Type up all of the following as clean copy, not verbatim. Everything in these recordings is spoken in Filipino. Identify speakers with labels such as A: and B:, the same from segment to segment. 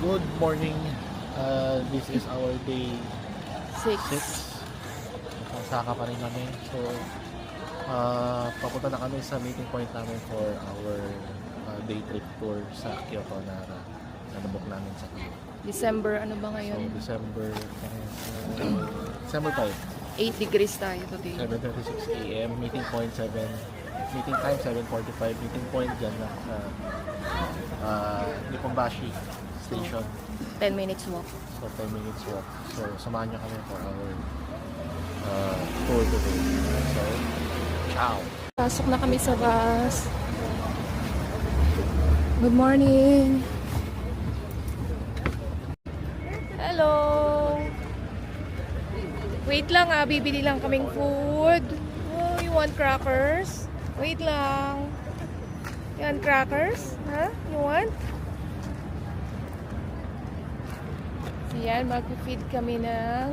A: good morning. This is our day 6. Saka pa rin kami. So, papunta na kami sa meeting point namin for our day trip tour sa Kyoto na nabok namin sa Kyoto.
B: December, ano ba
A: So,
B: ngayon?
A: December 5.
B: 8 degrees tayo today.
A: 7:36 a.m. Meeting point 7. Meeting time 7:45. Meeting point dyan na sa Nipponbashi Station.
B: 10 minutes walk.
A: So 10 minutes walk. So samahan nyo kami for our tour today. So, ciao!
B: Pasok na kami sa bus. Good morning! Hello! Wait lang bibili lang kaming food. Oh, you want crackers? Wait lang. You want crackers? Huh? You want? So yan, mag-feed kami ng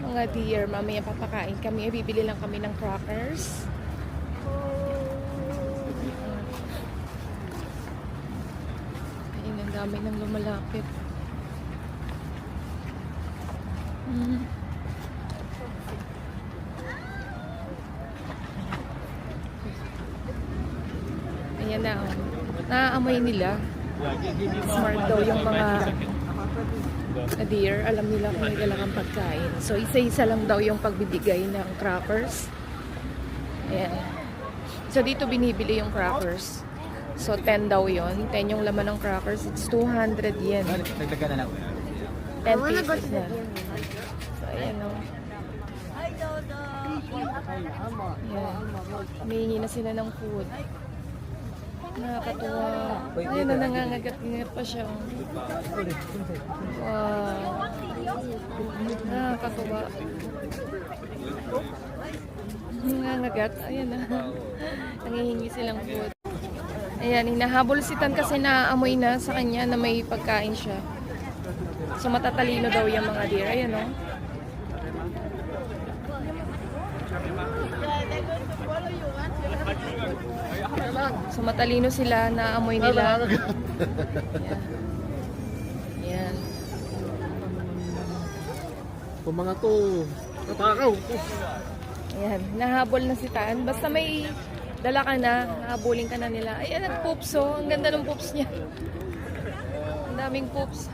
B: mga deer. Mamaya papakain kami. Bibili lang kami ng crackers. Ayun, ang dami nang lumalapit. Ayan na, oh. Naaamoy nila. Smart daw yung mga deer. Alam nila kung may kailangan pagkain. So, isa-isa lang daw yung pagbibigay ng crackers. Ayan. So, dito binibili yung crackers. So, 10 daw yon. 10 yung laman ng crackers. It's 200 yen. 10 pieces na. So, ayan o. Ayan. Humihingi na sila ng food. Nakakatuwa. Ayun na, nangangagat-ngat pa siya. Wow. Nakakatuwa. Nangangagat. Ayan na. Nangihingi silang food. Ayan, hinahabol si Tan kasi naamoy na sa kanya na may pagkain siya. So matatalino daw yung mga deer. Ayan o. So matalino sila, naamoy nila. Ayan. Ayan.
A: Kung mga to, tatakaw.
B: Ayan, nahabol na si Tan. Basta may dala ka na, nahabulin ka na nila. Ayan, nag-poops oh. Ang ganda ng poops niya. Ang daming poops.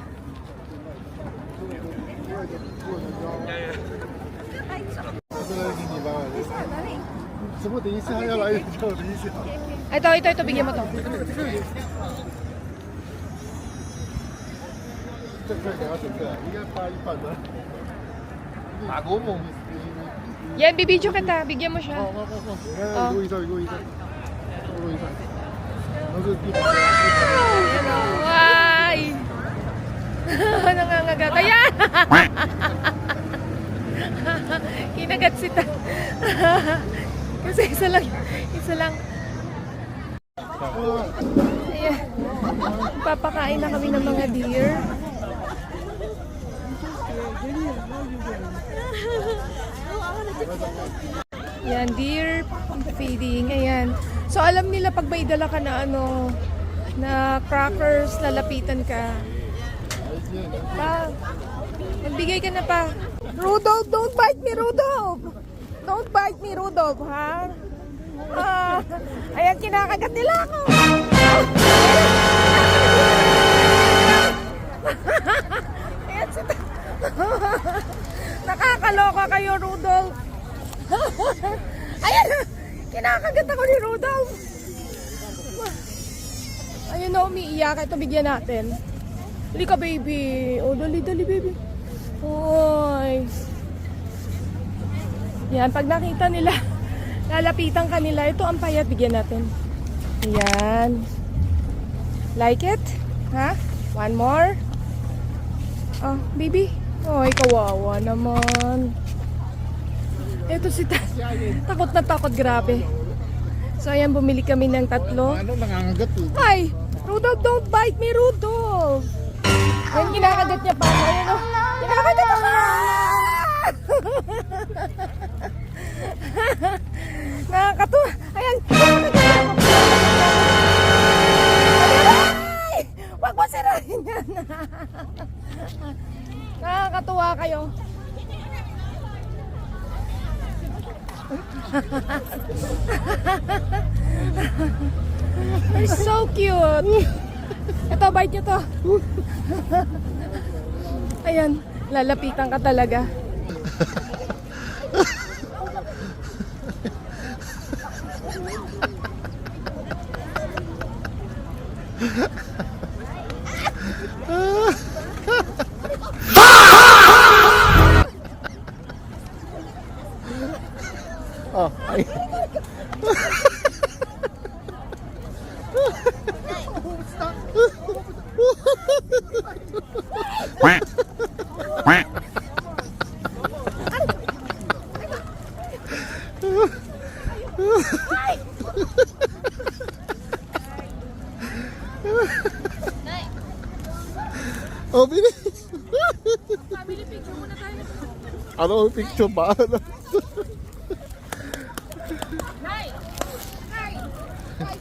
B: Ito, bigyan mo to. Yan, bibidyo kita. Bigyan mo siya. Why? Nangangagat. Ayan! Kinagat si Tan. Kasi isa lang. Ayan. Papakain na kami ng mga deer. Yan, deer feeding. Ayan. So, alam nila pag may dala ka na na crackers, lalapitan ka. Pa, magbigay ka na pa. Rudolph, don't bite me, Rudolph! Don't bite me, Rudolph, ha? Ayan, kinakagat nila ako. Ayan, nakakaloka kayo, Rudolph. Ayan, kinakagat ako ni Rudolph. Ayun na, umiiyak. Ito, bigyan natin. Dali ka, baby. Oh, dali, baby. Oy. Yan, pag nakita nila, lalapitan ka nila. Ito ang payat, bigyan natin. Yan. Like it? Ha? One more? Oh, baby. Oy, kawawa naman. Ito si Tan. Takot na takot, grabe. So, ayan, bumili kami ng 3.
A: Nangangagat eh.
B: Ay! Rudolph, don't bite me, Rudolph! Ayan, kinakagat niya pa. Ayan, oh. Kinakagat ako! Nakakatuwa. Ayan. Ay! Wag mo mo sirahin yan. Nakakatuwa kayo. You're so cute. Ito, bite nyo to. Ayan, lalapitan ka talaga.
A: Oh, ay. Oh, bilis.
B: Family picture muna tayo.
A: Ano ang picture ba? Ano?
B: Nay! Nay!
A: Nay.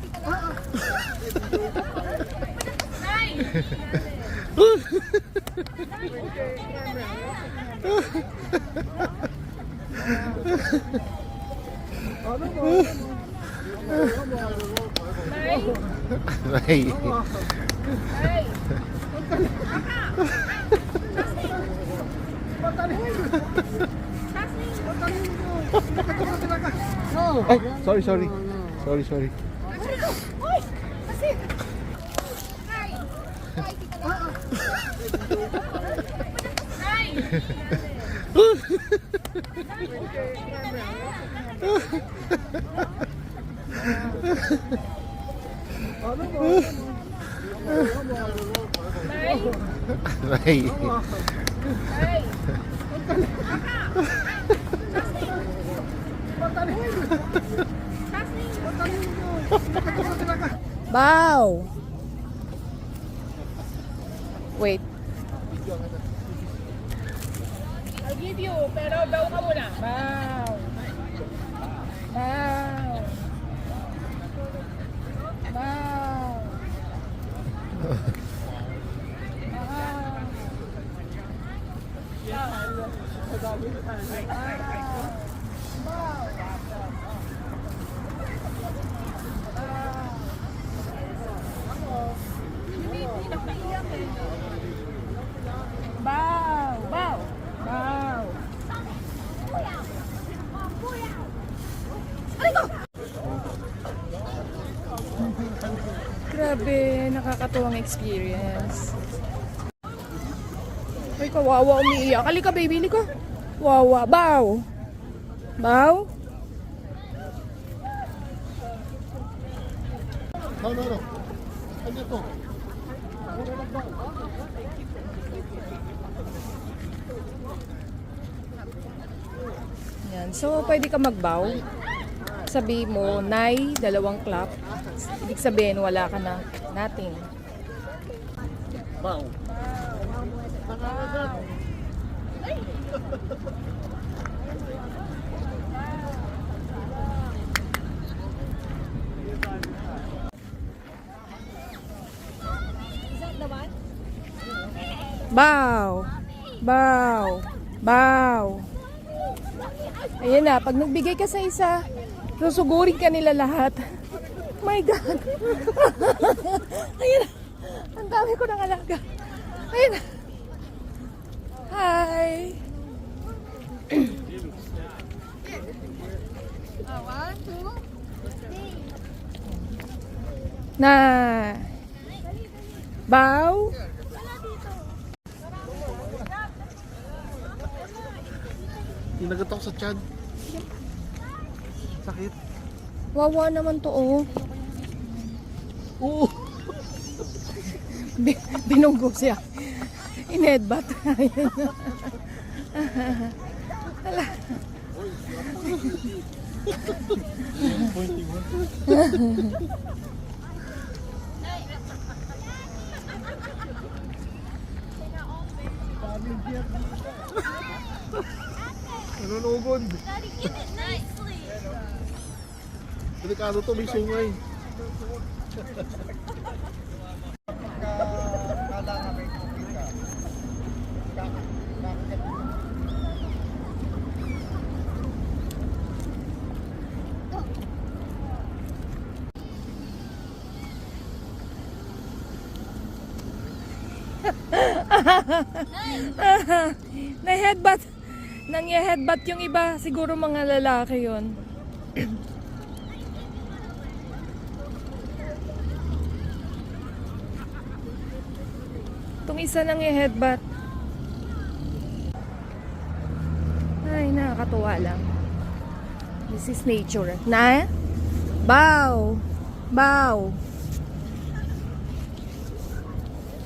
A: Ay, sorry. Sorry. Nay.
B: Bow. Wait. I'll give you, pero bow ka muna. Bow. Bow. Bow. Bow. Bow. Bow. Grabe, nakakatuwang experience. Ay, kawawa, umiiyak. Halika, baby, halika. Wawa, bow. Bow?
A: No. Ano to?
B: Yan. So, pwede ka mag-bow. Sabi mo, Nay, 2 clap. Ibig sabihin, wala ka na. Nothing.
A: Wow.
B: Bow. Bow. Bow. Ayan na, pag nagbigay ka sa isa, susugurin ka nila lahat. My God. Ayan na. Ang dami ko ng alaga. Ayan na. Hi. Na. Bow.
A: Tinagat ako sa tiyan. Sakit.
B: Wawa naman to, oh.
A: Oo.
B: Binunggo siya. Inedbat.
A: Nanunugod. Delikado to, may sungay.
B: Na-headbutt. Nang-headbutt yung iba. Siguro mga lalaki yon. Itong isa nang i-headbutt. Ay, nakakatuwa lang. This is nature. Na? Bow! Bow!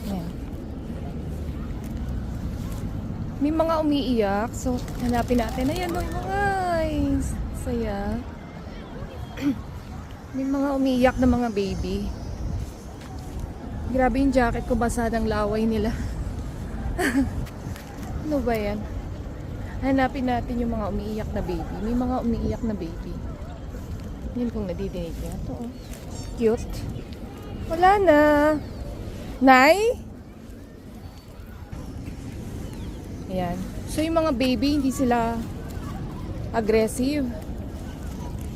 B: Ayan. May mga umiiyak. So, hanapin natin. Ayan o, yung mga saya. May mga umiiyak na mga baby. Grabe yung jacket ko, basa ng laway nila. Ano ba yan? Hanapin natin yung mga umiiyak na baby. May mga umiiyak na baby. Yun kung nadidinig niya. Ito oh. Cute. Wala na. Nay? Ayan. So yung mga baby, hindi sila aggressive.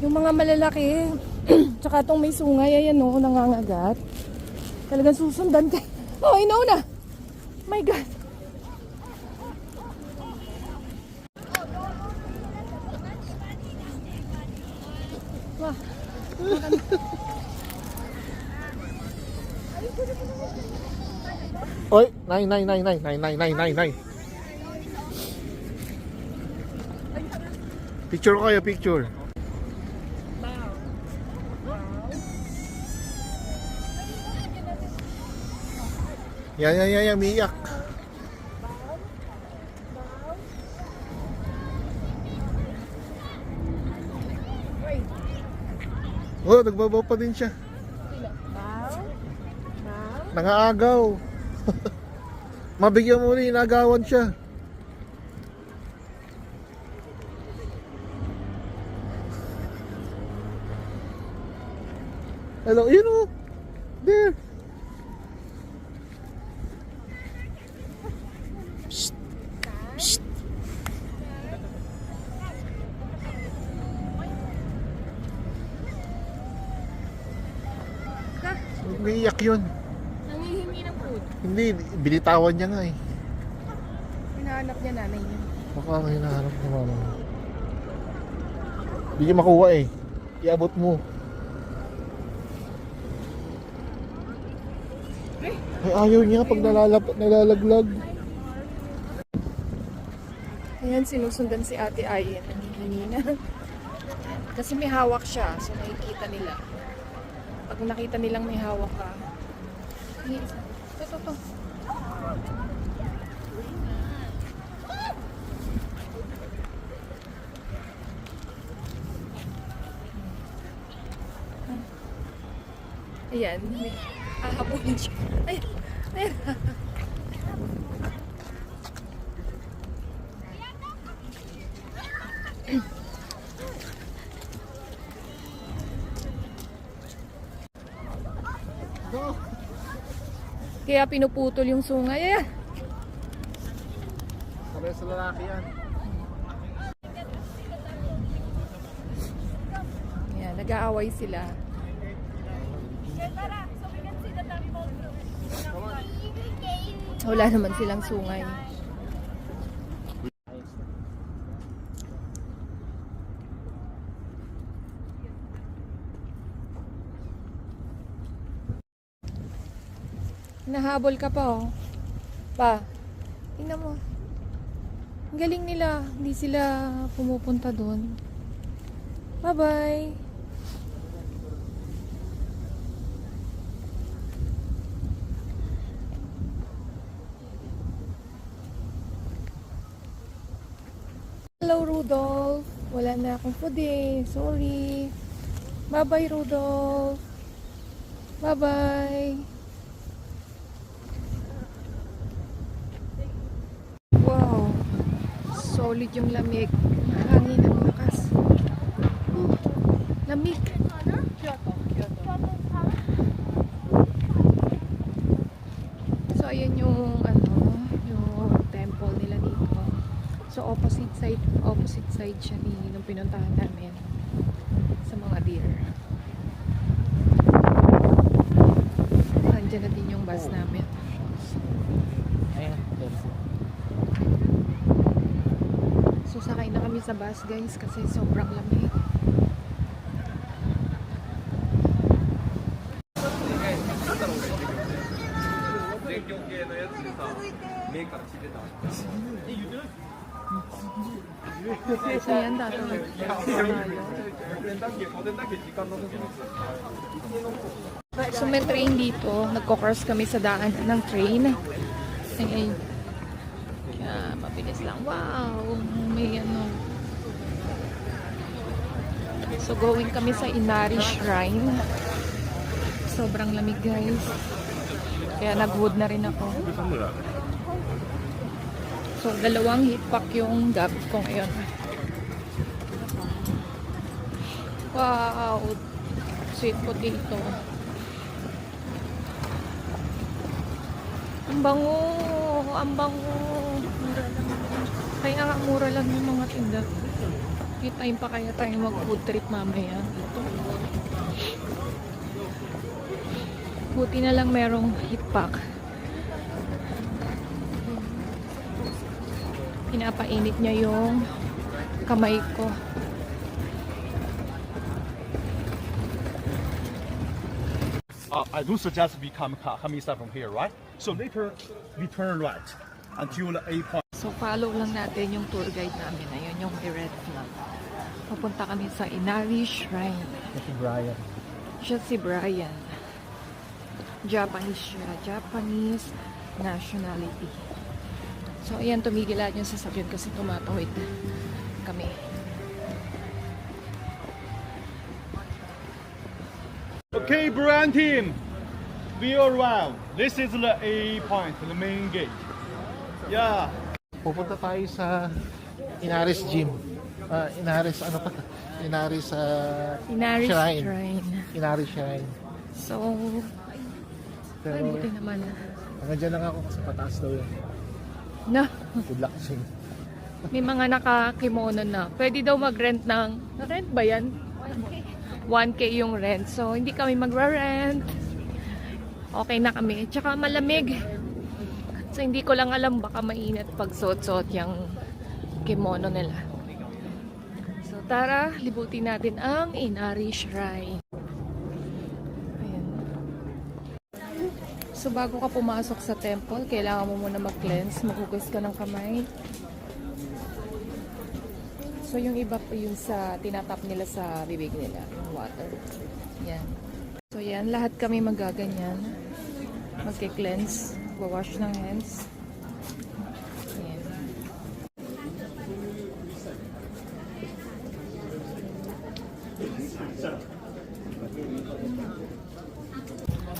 B: Yung mga malalaki, tsaka itong may sungay, ayan o, nangangagat. Talagang susundan ka. Oh, inauna. My God. Wah.
A: Oy, nay. Picture ko kayo, picture. Yan, miyak. Oh, nagbabaw pa din siya. Nangaagaw. Mabigyan mo rin, inagawan siya. Hello, yun o. There. Psst. Psst. Umiiyak yun.
B: Nangihingi ng food.
A: Hindi, binitawan niya nga eh.
B: Hinahanap niya nanay niya.
A: Baka ang hinahanap ng mama. Hindi niya makuha eh. Iabot mo. Ay, ayaw niya pag nalalaglag.
B: Ayan, sinusundan si Ate Ayen. Nangihingi na. Kasi may hawak siya, so nakikita nila. Pag nakita nilang may hawak ka, ito. Ayan, hahabulin siya. Ayan. Kaya pinuputol yung sungay. Ayan.
A: Parehas sa lalaki yan.
B: Ayan, nag-aaway sila. Wala naman silang sungay. Nahabol ka pa oh. Pa, tingnan mo. Ang galing nila. Hindi sila pumupunta doon. Bye-bye. Hello, Rudolph. Wala na akong food eh. Sorry. Bye-bye, Rudolph. Bye-bye. Wow. Solid yung lamig. Hangin ang lakas. Lamig. So, ayan yung yung temple nila dito. So, opposite side siya nung pinuntahan namin sa mga deer. Nandiyan na din yung bus namin. kami sa bus guys kasi sobrang lamig. So yan, tatawag tayo. So may train dito. Nagko-cross kami sa daan ng train. Ayun. Kaya mabilis lang. Wow! May ano. So going kami sa Inari Shrine. Sobrang lamig guys. Kaya nag-hood na rin ako. So, 2 heat pack yung gamit ko ngayon. Wow! Sweet potato. Ang bango! Ang bango! Mura lang. Kaya nga mura lang yung mga tinda. May time pa kaya tayo mag-food trip mamaya. Buti na lang merong heat pack. Pinapainit niya yung kamay ko.
C: I do suggest we coming start from here, right? So later we turn right until the A point.
B: So follow lang natin yung tour guide namin. Ayun yung may red flag. Pupunta kami sa Inari Shrine.
A: Si Brian.
B: Siya si Brian. Japanese siya. Japanese nationality. So ayan, tumigil lahat yung sasakyan kasi tumatawid kami.
C: Okay, Brian team, we arrived. This is the A point, the main gate. Yeah.
A: Pupunta tayo sa Inaris Gym. Inaris ano pa? Inaris
B: Inari
A: Shrine.
B: Shrine.
A: Inaris Shrine.
B: So, ay
A: Pero
B: buti naman.
A: hanggang dyan lang ako kasi pataas daw yun.
B: Na,
A: Good luck sa inyo.
B: may mga nakakimono na. Pwede daw mag-rent ng, na-rent ba yan? 1K yung rent. So, hindi kami magra-rent. Okay na kami. Tsaka malamig. So, hindi ko lang alam baka mainit pag suot-suot yung kimono nila. So, tara, libutin natin ang Inari Shrine. Ayan. So, bago ka pumasok sa temple, kailangan mo muna mag-cleanse. Maghugas ka ng kamay. So, yung iba po yung sa tinatap nila sa bibig nila, yung water. Yan. So, yan. Lahat kami magaganyan. Magki-cleanse. Wash ng hands. Yan.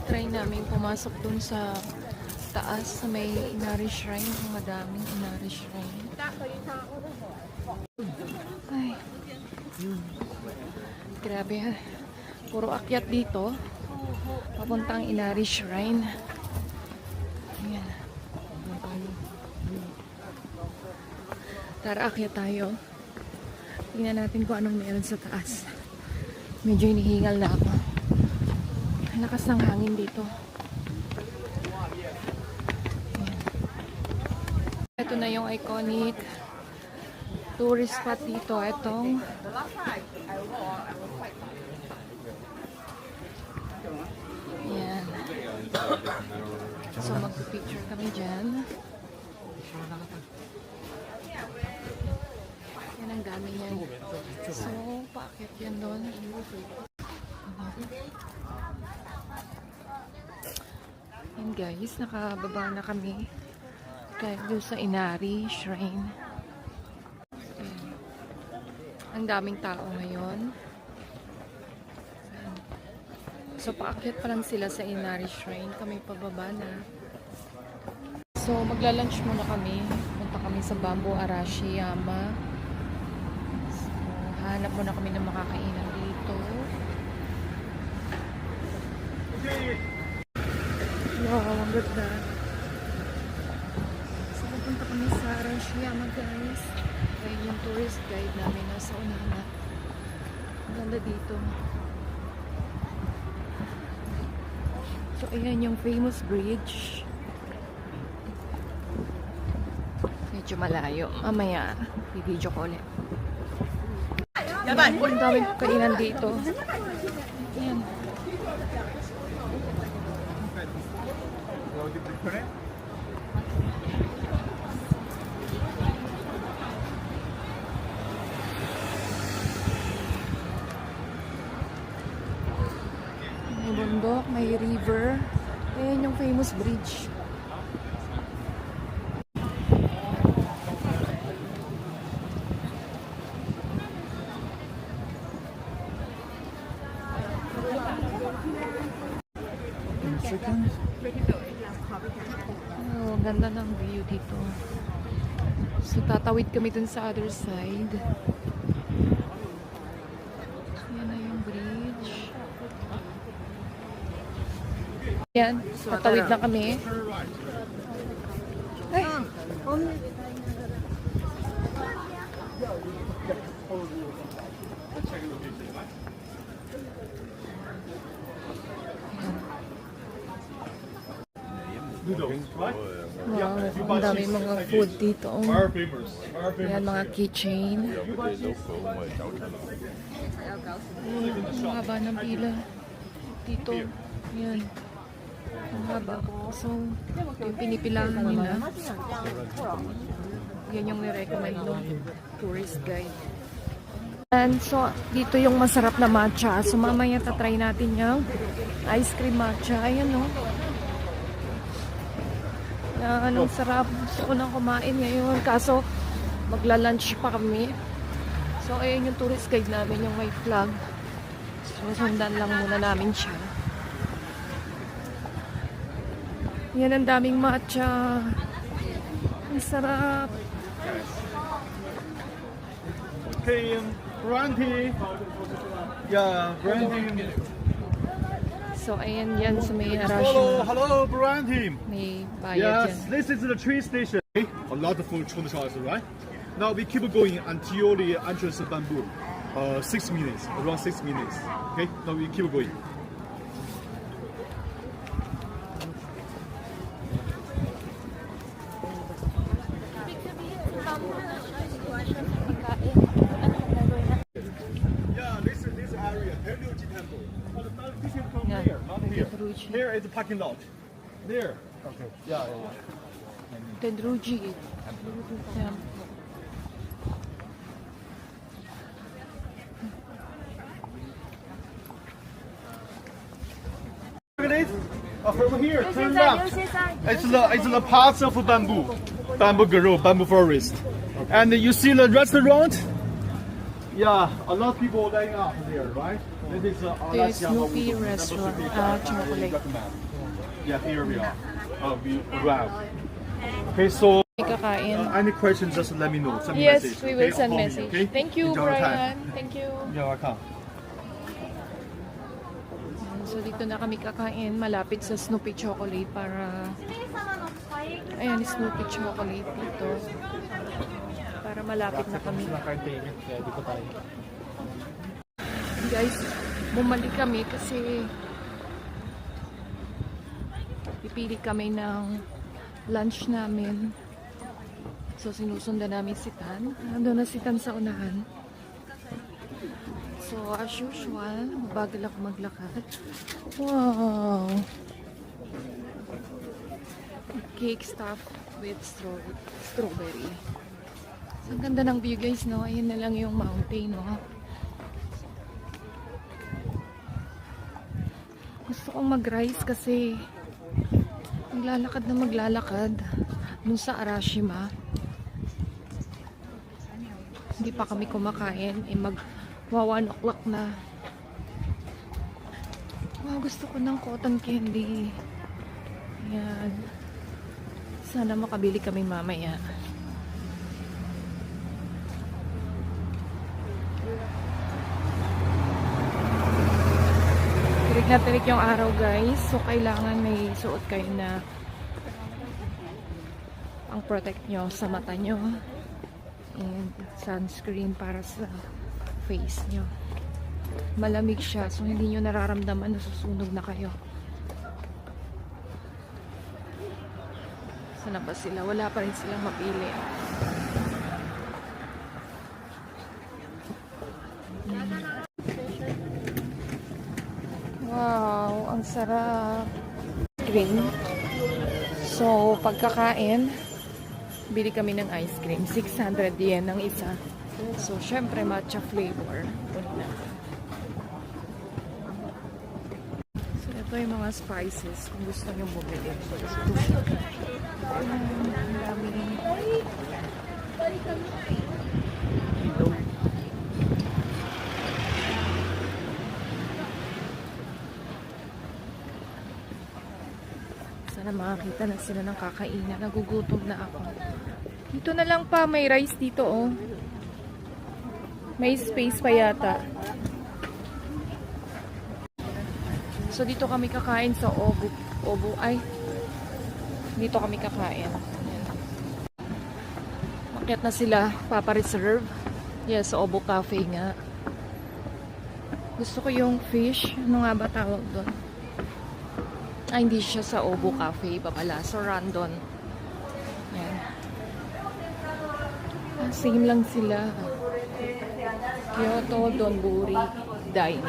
B: Try namin pumasok dun sa taas sa may Inari Shrine. Ang madaming Inari Shrine. Ay. Grabe ha. Puro akyat dito. Papuntang Inari Shrine. Ayan. Tara, akyat tayo. Tingnan natin kung anong meron sa taas. Medyo hinihingal na ako. Ang lakas ng hangin dito. Ayan. Ito na yung iconic tourist spot dito. Itong ayan. So magpipicture kami dyan. Yan ang dami niyan. So paakit yan doon. Yan guys, nakababa na kami. Kahit doon sa Inari Shrine. Ayan. Ang daming tao ngayon. So, paakyat pa lang sila sa Inari Shrine. Kami pababa na. So, magla-lunch muna kami. Punta kami sa Bamboo Arashiyama. So, hanap muna kami ng makakainan dito. Wow, ang ganda. So, pupunta kami sa Arashiyama, guys. Ayun yung tourist guide namin. Nasa unahan na. Ang ganda dito. So, ayan yung famous bridge. Medyo malayo. Mamaya, i-video ko ulit. Ang daming kainan dito. Ayan. May bundok, may river. Ayan yung famous bridge. Oh, ganda ng view dito. So, tatawid kami dun sa other side. Yan na yung bridge. Yan, tatawid na kami. Ay!
C: Noodles, right?
B: Wow, ang dami mga food dito.
C: Very famous. Very famous.
B: Yan, mga keychain. Ang haba ng pila. Dito. Yan. Ang haba. So, yung pinipilahan nila. Yan yung nirecommend ng tourist guide. And so, dito yung masarap na matcha. So, mamaya tatry natin yung ice cream matcha. Ayan, no? Anong sarap. Gusto ko nang kumain ngayon. Kaso, magla-lunch pa kami. So, ayun yung tourist guide namin, yung may flag. So, sundan lang muna namin siya. Yan, ang daming matcha. Ang sarap.
C: Okay, brandy. Yeah, brandy.
B: So, ayan yan sa may
C: Hello,
B: Arashi.
C: hello, brandy.
B: May bayad
C: Yes,
B: yan.
C: this is the train station. A lot of food choices, right? Now we keep going until the entrance of bamboo. 6 minutes, around 6 minutes. Okay, now we keep going. Yeah, this area, Tenryuji Temple. But you can come
B: Yeah,
C: here, not here.
B: Tenryuji.
C: Here is the parking lot. There.
A: Okay. Yeah.
B: Tenryuji. Yan.
C: Look at it. From here, turn left. It's the parts of bamboo grove, bamboo forest. And you see the restaurant. Yeah, a lot of people laying up there, right? This is
B: The Snoopy restaurant, chocolate.
C: Yeah, here we are. Wow. Okay, so
B: May kakain.
C: any questions, just let me know. Send me
B: Yes,
C: message,
B: we will
C: okay?
B: send
C: Or call me,
B: message.
C: okay?
B: Thank you,
C: Enjoy your time.
B: Brian. Thank you.
C: You're welcome.
B: So, dito na kami kakain. Malapit sa Snoopy Chocolate para... Ayan, Snoopy Chocolate dito. Para malapit na kami.
A: Ng card payment. Kaya dito tayo.
B: Guys, bumalik kami kasi pipili kami ng lunch namin. So, sinusundan namin si Tan. Nandun na si Tan sa unahan. So, as usual, mabagal ako maglakad. Wow! Cake stuffed with strawberry. So, ang ganda ng view guys, no? Ayan na lang yung mountain, no? Gusto kong mag-rice kasi maglalakad na maglalakad dun sa Arashima. Hindi pa kami kumakain. Mag 1 o'clock na. Wow, gusto ko ng cotton candy. Ayan. Sana makabili kami mamaya. Tirik na tirik yung araw guys. So kailangan may suot kayo na ang protect nyo sa mata nyo. And sunscreen para sa face nyo. Malamig siya. So hindi nyo nararamdaman na susunog na kayo. Sana ba sila? Wala pa rin silang mapili. Sarap. Cream. So, pagkakain, bili kami ng ice cream. 600 yen ang isa. So, syempre, matcha flavor. Kunin natin. So, ito yung mga spices kung gusto nyo bumili. So, ito siya. Ang daming sana makakita na sila ng kakainan. Nagugutom na ako. Dito na lang pa. May rice dito, oh. May space pa yata. So, dito kami kakain sa Obu. Ay. Dito kami kakain. Makiat na sila. Papa-reserve. Yes, sa Obu Cafe nga. Gusto ko yung fish. Ano nga ba tawag doon? Ay, hindi siya sa Obu Cafe. Iba pala. So, Randon. Yan. Same lang sila. Kyoto Donburi Dining.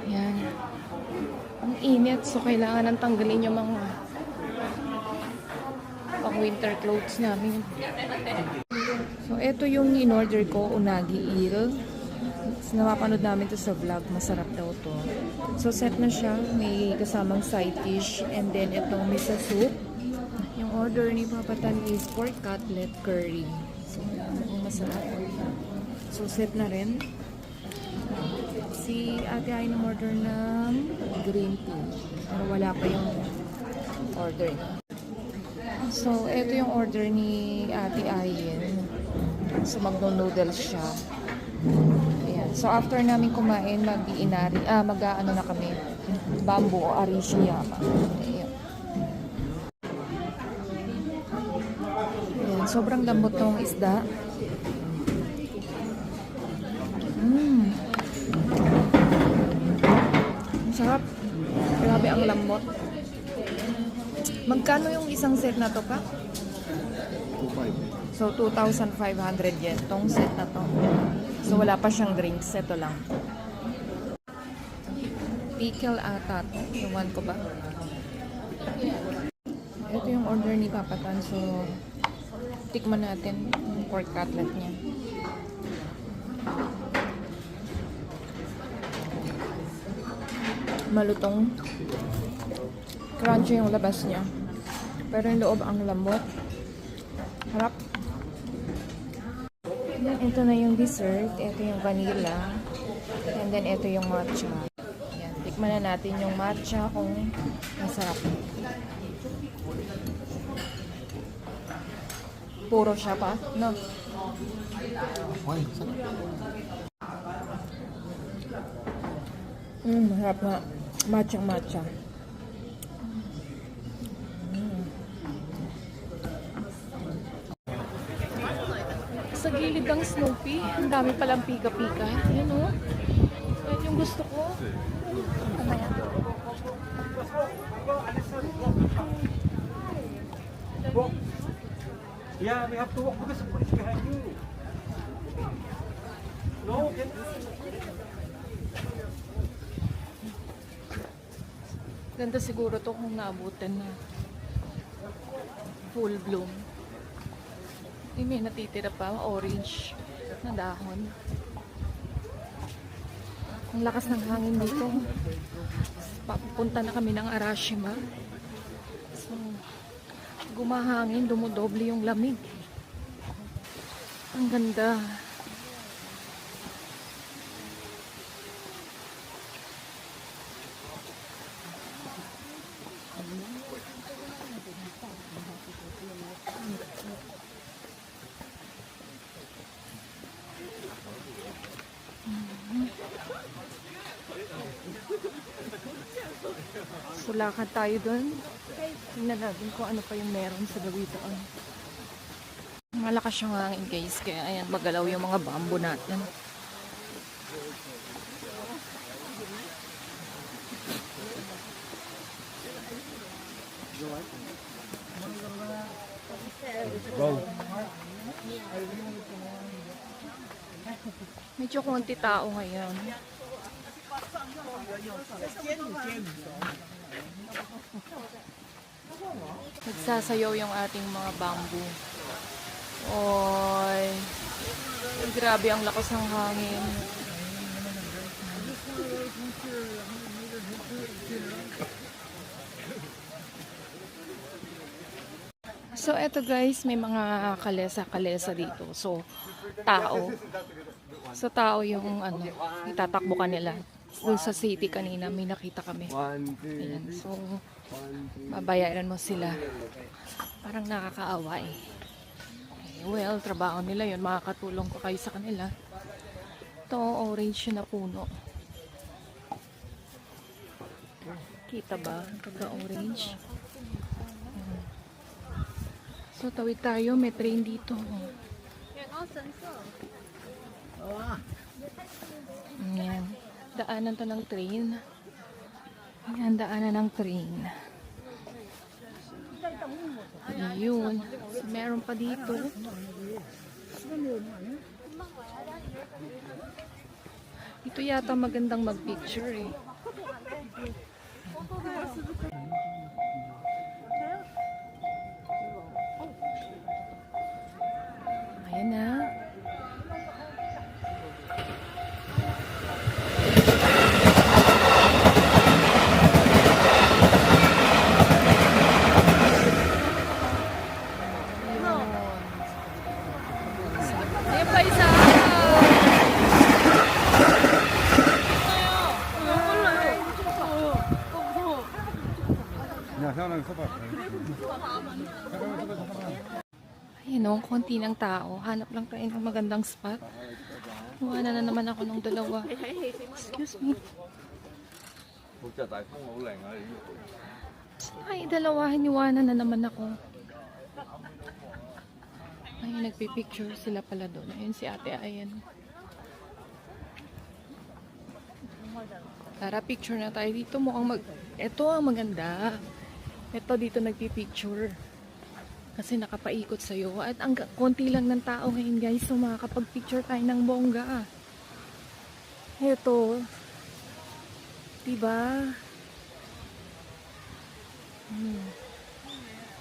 B: Yan. Ang init. So, kailangan tanggalin yung mga pang winter clothes namin. So, ito yung in-order ko. Unagi eel. Napapanood namin to sa vlog. Masarap daw to. So, set na siya. May kasamang side dish. And then, itong miso soup. Yung order ni Papatan is pork cutlet curry. So, masarap. So, set na rin. Si ate ay order ng green tea. Pero wala pa yung order niya. So, ito yung order ni ate Ayen. So, magno-noodles siya. Ayan. So, after namin kumain, mag-ano na kami. Bamboo o arishiyama. Ayan. Ayan. Sobrang lambot ng isda. Ang sarap. Grabe ang lambot. Magkano yung isang set na to pa?
C: 2.5.
B: So, 2,500 yen. Tong set na to. So, wala pa siyang drinks. Ito lang. Pickle ata to. Iwan ko ba? Ito yung order ni Papatan. So, tikman natin yung pork cutlet niya. Malutong. Crunchy yung labas niya. Pero yung loob ang lambot. Harap. Ito na yung dessert. Ito yung vanilla. And then, ito yung matcha. Ayan. Tikman na natin yung matcha kung masarap. Puro siya pa, no?
A: Ay, sarap.
B: Masarap na. Matcha. Sa gilid ng Snoopy, ang dami palang pika-pika. Ayan o. Ayan yung gusto ko. Ano yan?
C: Yeah, we have to walk because the police behind you. No,
B: Ganda siguro to kung naabutan na. Full bloom. May natitira pa, orange na dahon. Ang lakas ng hangin dito. Papunta na kami ng Arashima. So, gumahangin, dumodoble yung lamig. Ang ganda. So, lakad tayo dun. Tingnan natin kung ano pa yung meron sa Gawitaan. Malakas yung hangin, guys. Kaya, ayan, magalaw yung mga bamboo natin. Medyo konti tao ngayon. Nagsasayaw yung ating mga bamboo. Oy, grabe ang lakas ng hangin. So, eto guys, may mga kalesa-kalesa dito. So, tao. So, tao yung itatakbo kanila. Doon sa city kanina, may nakita kami. Ayan. So, babayaran mo sila. Parang nakakaawa eh. Well, trabaho nila yun. Makakatulong ko kayo sa kanila. Ito, orange na puno. Kita ba? Pagka-orange. So, tawid tayo. May train dito. Ayan. Daanan to ng train. Ayan, daanan ng train. Ayun. So, meron pa dito. Ito yata magandang mag-picture eh. Ayan na. Ayan pa isa. Ayan o, konti ng tao. Hanap lang tayo ng magandang spot. Iwanan na naman ako ng dalawa. Excuse me. Ay, dalawa. Iniwanan na naman ako. Ayun, nagpipicture sila pala doon. Ayun si ate, ayan. Tara, picture na tayo dito. Mukhang ito ang maganda. Ito dito nagpipicture. Kasi nakapaikot sa'yo. At ang konti lang ng tao ngayon guys. So makakapag-picture tayo ng bongga. Ito. Diba?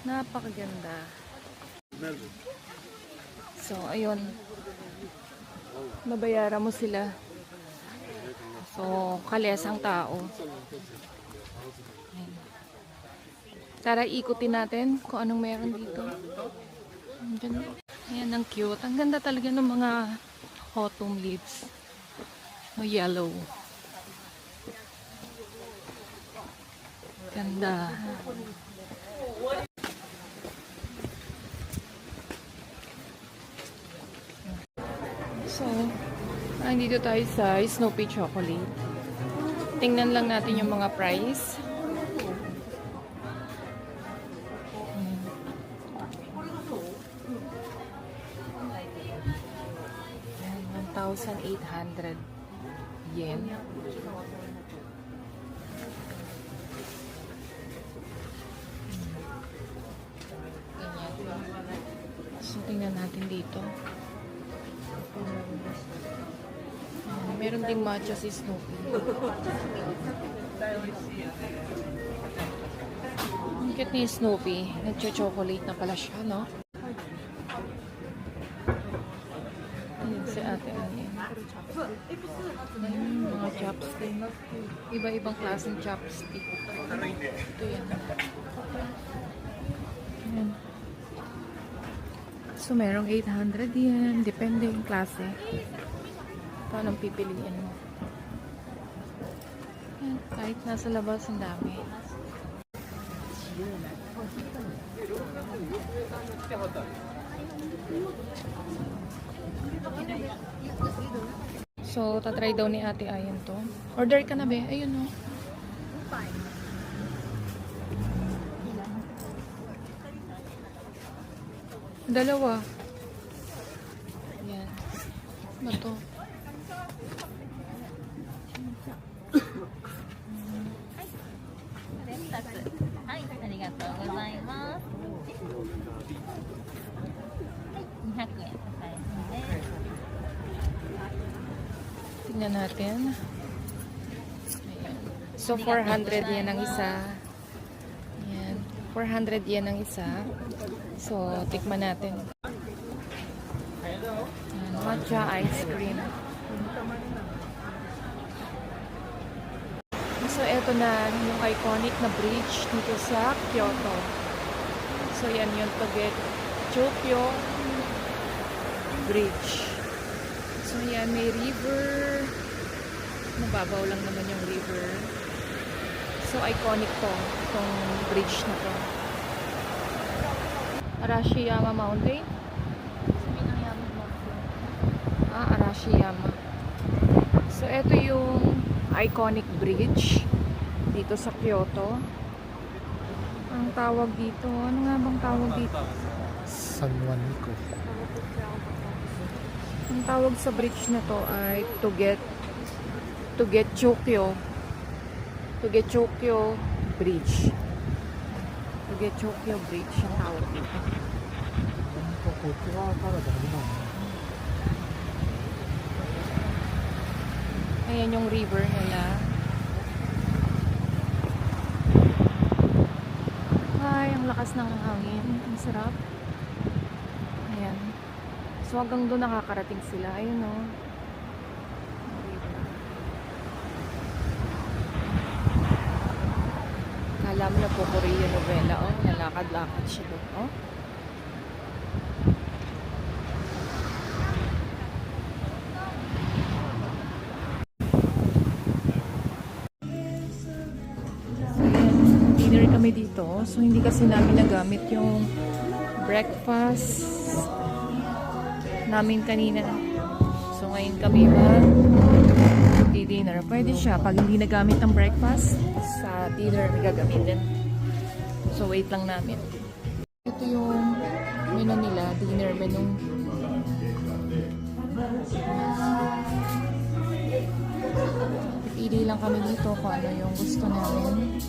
B: Napakaganda. So ayun. Babayaran mo sila. So kalesang tao. Tara, ikutin natin kung anong meron dito. Ayan, ang cute. Ang ganda talaga ng mga autumn leaves. No, yellow. Ganda. So, dito tayo sa Snoopy Chocolate. Tingnan lang natin yung mga price. 1,800 yen. So, tingnan natin dito. Meron ding matcha si Snoopy. Ang cute ni Snoopy. Nagcho-chocolate na pala siya, no? Ayan si ate Anin. Mga chopstick. Iba-ibang klaseng chopstick. Ito yan. Ayan. So, merong 800 yan. Depende yung klase. Ito anong pipiliin mo. Ayan. Kahit nasa labas, ang dami. So, tatry daw ni Ate Ayan to. Order ka na, be. Ayun, no. Dalawa. Yan. Ano to? Tingnan natin. Ayan. So, 400 yan ang isa. Ayan. 400 yan ang isa. So, tikman natin. Ayan. Matcha ice cream. So, eto na yung iconic na bridge dito sa Kyoto. So, yan yung Tokyo Bridge. So, yan, may river. Mababaw lang naman yung river. So, iconic to. Itong bridge na to. Arashiyama Mountain. Arashiyama. So, ito yung iconic bridge dito sa Kyoto. Ang tawag dito, ano nga bang tawag dito?
A: San Juan Nico.
B: Ang tawag sa bridge na to ay Togechokyo Bridge. Togechokyo Bridge ang tawag dito. Ayan yung river nila. Ay, ang lakas ng hangin. Ang sarap. Ayan. So hanggang doon nakakarating sila. Ayun o. Kala mo na po Korean novela o. Nalakad-lakad siya doon o. Dinner kami dito. So hindi kasi namin nagamit yung breakfast namin kanina. So ngayon kami dinner. Pwede siya pag hindi nagamit ng breakfast sa dinner may gagamitin. So wait lang namin. Ito yung menu nila, dinner menu. Pili lang kami dito kung ano yung gusto namin.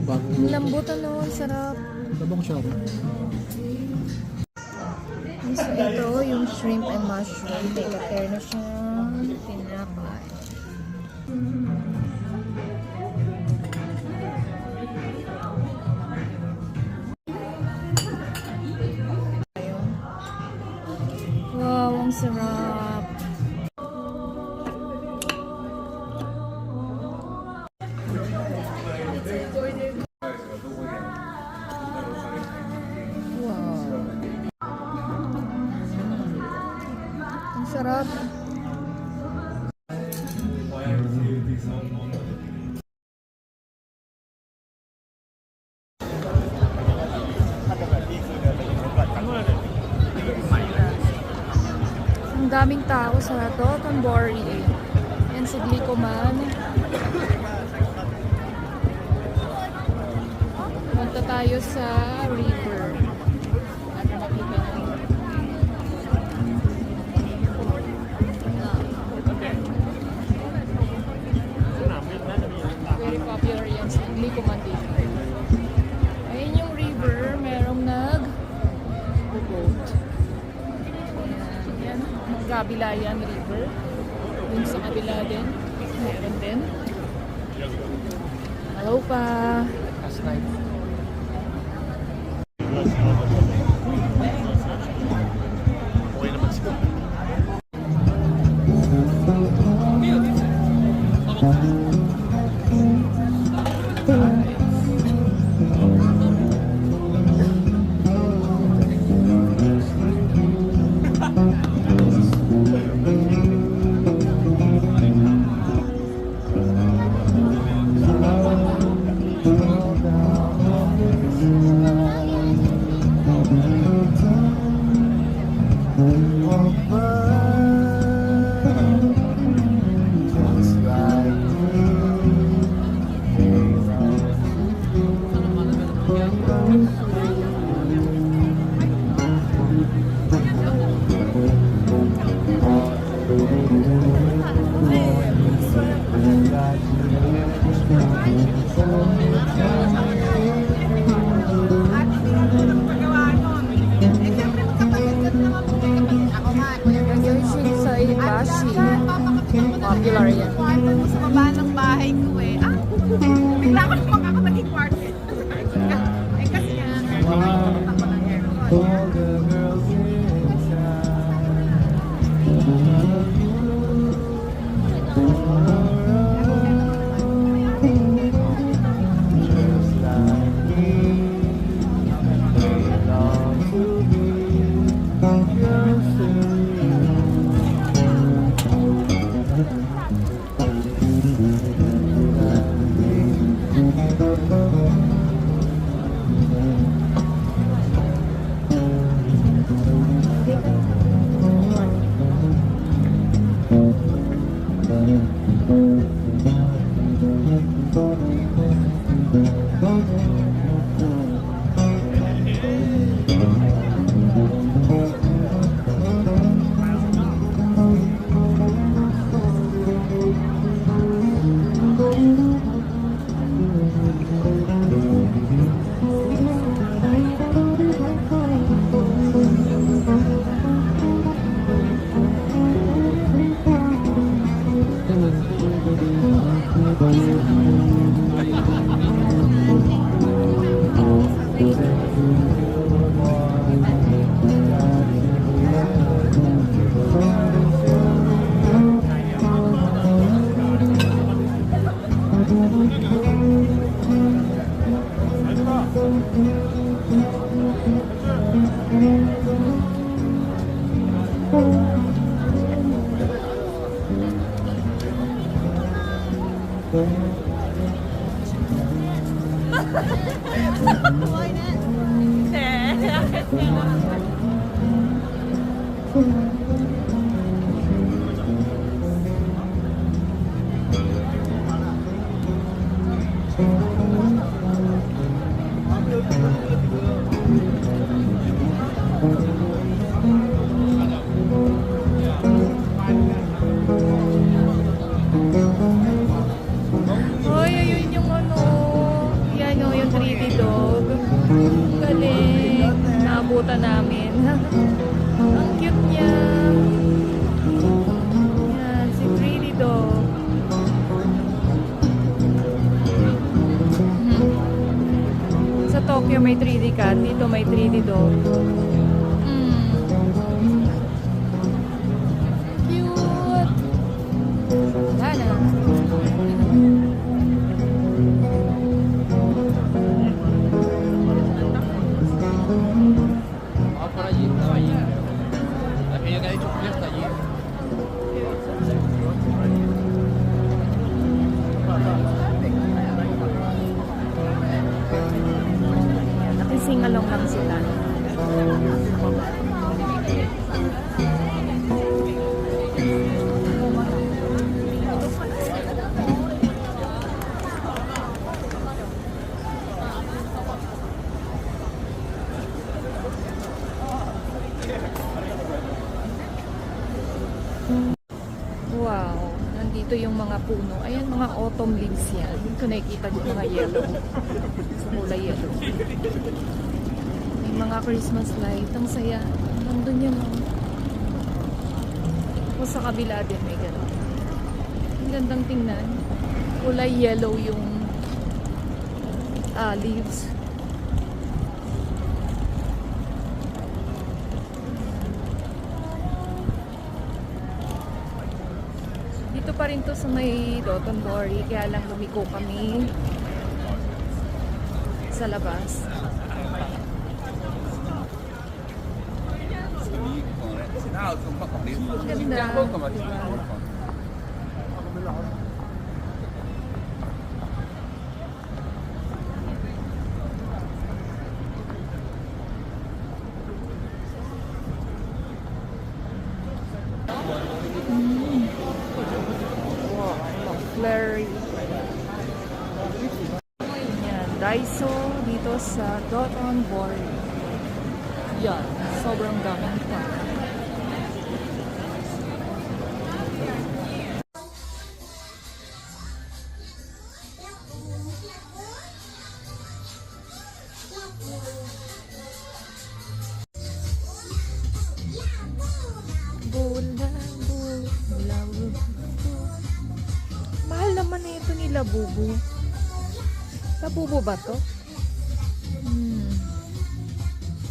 B: Ang lambot ano, ang sarap.
A: Labang siya rin.
B: So ito yung shrimp and mushroom. May katerno siyang tinapay. Wow, ang sarap. Wow. Ang sarap. Ang daming tao sa Dotonbori. Yan sa Glicoman. Punta tayo sa river. Ano makita natin? Very popular yan sa Glicoman dito. Ayun yung river. Merong nag-boat. Yan. Gabilayan River. Dun sa kabila din. Meron din. Hello pa.
A: Last night. Okay naman sila.
B: Hoy, ayun yung ano. Yan o, yung 3D dog. Galing. Naabutan namin. Ang cute niya. Yan, si 3D dog. Sa Tokyo may 3D cat. Dito may 3D dog. Cute. Sana.
A: Vamos por allí, estaba allí. La que yo te he dicho Julia está allí.
B: Nakisingalong lang sila. Wow, nandito yung mga puno. Ayan, mga autumn leaves yan. Dito nakikita yung mga yellow. Sa kulay yellow. May mga Christmas light. Ang saya. Nandun yan. O sa kabila din may gano'n. Ang gandang tingnan. Kulay yellow yung leaves. Dito pa rin to sa may Dotonbori, kaya lang lumiko kami sa labas. Ganda, diba? Flurry. Yan, Daiso dito sa Dotonbori. Yan, sobrang daming pa. Mahal naman na ito ni Labubu. Labubu ba to?